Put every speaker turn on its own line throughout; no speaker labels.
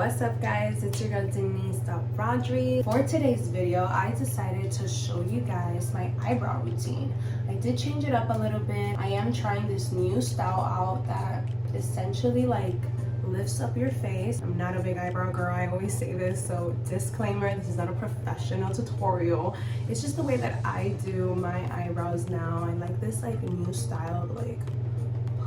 What's up guys, it's your girl Denise.Rodri. For today's video, I decided to show you guys my eyebrow routine. I did change it up a little bit. I am trying this new style out that essentially like lifts up your face. I'm not a big eyebrow girl, I always say this, so disclaimer, this is not a professional tutorial. It's just the way that I do my eyebrows now. I like this like new style of like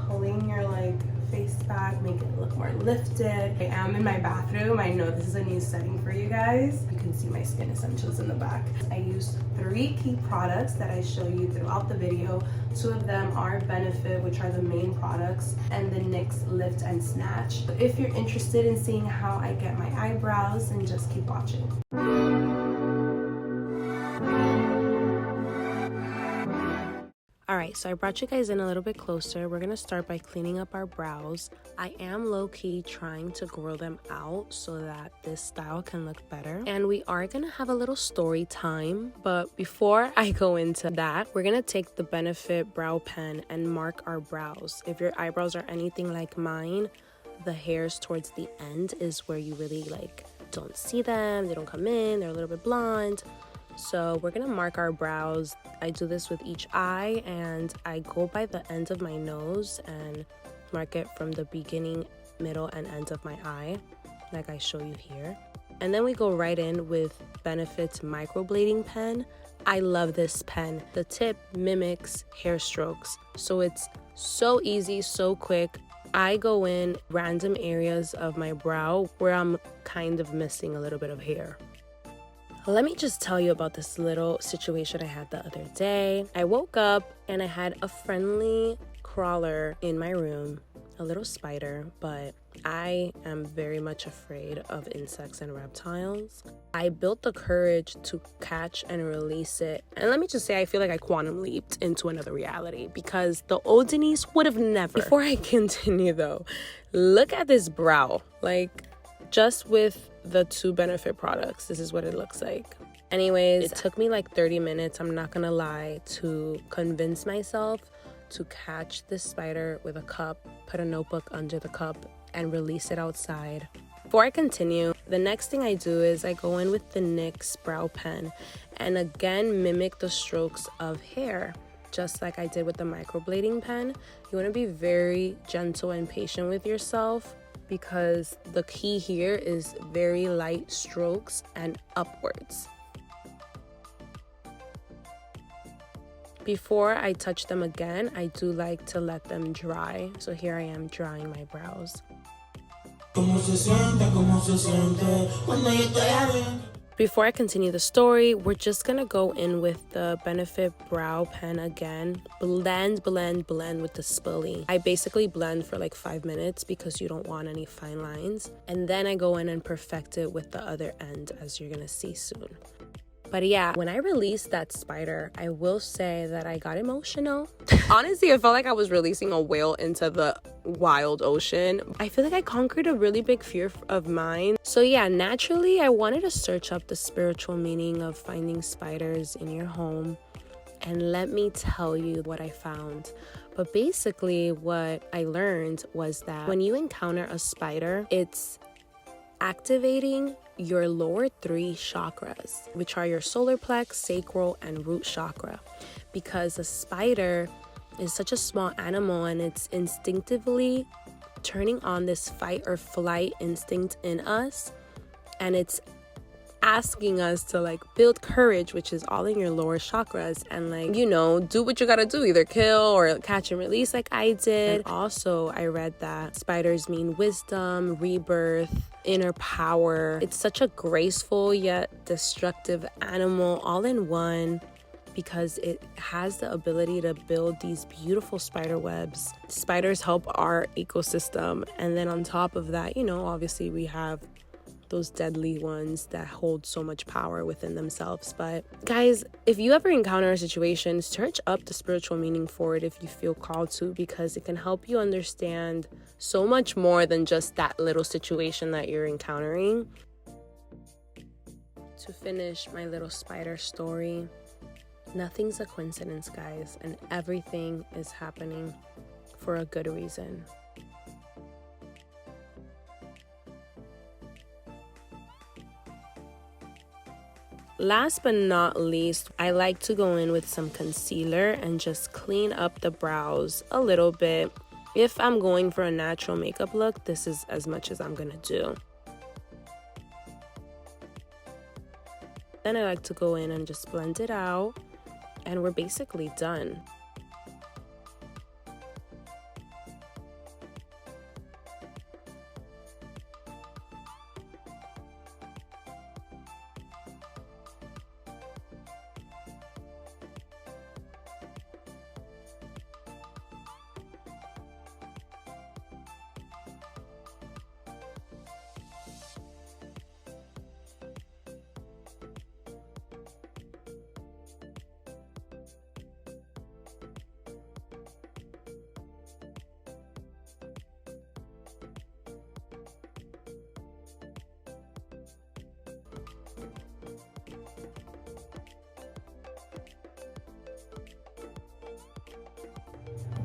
pulling your like face back, make it look more lifted. I am in my bathroom. I know this is a new setting for you guys. You can see my skin essentials in the back. I use 3 key products that I show you throughout the video. 2 of them are Benefit, which are the main products, and the Nyx Lift and Snatch. If you're interested in seeing how I get my eyebrows, then just keep watching. Alright, so I brought you guys in a little bit closer. We're going to start by cleaning up our brows. I am low-key trying to grow them out so that this style can look better. And we are going to have a little story time. But before I go into that, we're going to take the Benefit Brow Pen and mark our brows. If your eyebrows are anything like mine, the hairs towards the end is where you really like don't see them. They don't come in. They're a little bit blonde. So we're gonna mark our brows. I do this with each eye, and I go by the end of my nose and mark it from the beginning, middle, and end of my eye, like I show you here. And then we go right in with Benefit's Microfilling Pen. I love this pen. The tip mimics hair strokes, so it's so easy, so quick. I go in random areas of my brow where I'm kind of missing a little bit of hair. Let me just tell you about this little situation I had the other day. I woke up and I had a friendly crawler in my room, a little spider, but I am very much afraid of insects and reptiles. I built the courage to catch and release it. And let me just say, I feel like I quantum leaped into another reality because the old Denise would have never. Before I continue though, look at this brow. Like, just with the 2 Benefit products, this is what it looks like. Anyways, it took me like 30 minutes, I'm not gonna lie, to convince myself to catch this spider with a cup, put a notebook under the cup, and release it outside. Before I continue, the next thing I do is I go in with the Nyx Brow Pen and again mimic the strokes of hair. Just like I did with the microblading pen, you wanna be very gentle and patient with yourself, because the key here is very light strokes and upwards. Before I touch them again, I do like to let them dry. So here I am drying my brows. Before I continue the story, we're just gonna go in with the Benefit Brow Pen again. Blend with the spoolie. I basically blend for like 5 minutes because you don't want any fine lines. And then I go in and perfect it with the other end, as you're gonna see soon. But yeah, when I released that spider, I will say that I got emotional. Honestly, I felt like I was releasing a whale into the wild ocean. I feel like I conquered a really big fear of mine. So yeah, naturally, I wanted to search up the spiritual meaning of finding spiders in your home. And let me tell you what I found. But basically, what I learned was that when you encounter a spider, it's activating your lower 3 chakras, which are your solar plex, sacral, and root chakra, because a spider is such a small animal and it's instinctively turning on this fight or flight instinct in us, and it's asking us to like build courage, which is all in your lower chakras, and like, you know, do what you gotta do, either kill or catch and release like I did. And also I read that spiders mean wisdom, rebirth, inner power. It's such a graceful yet destructive animal all in one, because it has the ability to build these beautiful spider webs. Spiders help our ecosystem, and then on top of that, you know, obviously we have those deadly ones that hold so much power within themselves. But guys, if you ever encounter a situation, search up the spiritual meaning for it if you feel called to, because it can help you understand so much more than just that little situation that you're encountering. To finish my little spider story, nothing's a coincidence, guys, and everything is happening for a good reason. Last but not least, I like to go in with some concealer and just clean up the brows a little bit. If I'm going for a natural makeup look, this is as much as I'm gonna do. Then I like to go in and just blend it out, and we're basically done.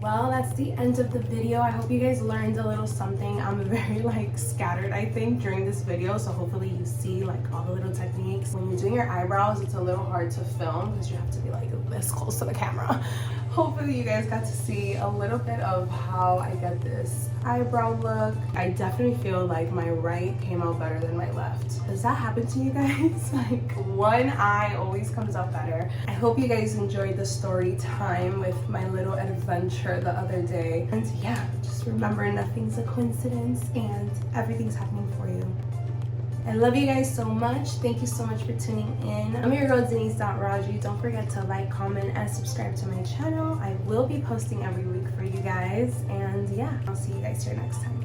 Well, that's the end of the video. I hope you guys learned a little something. I'm very scattered, I think, during this video, so hopefully you see all the little techniques. When you're doing your eyebrows, it's a little hard to film because you have to be this close to the camera. Hopefully you guys got to see a little bit of how I get this eyebrow look. I definitely feel like my right came out better than my left. Does that happen to you guys? One eye always comes out better. I hope you guys enjoyed the story time with my little adventure the other day. And yeah, just remember, nothing's a coincidence and everything's happening for you. I love you guys so much. Thank you so much for tuning in. I'm your girl, Denise.Rodri. Don't forget to like, comment, and subscribe to my channel. I will be posting every week for you guys. And yeah, I'll see you guys here next time.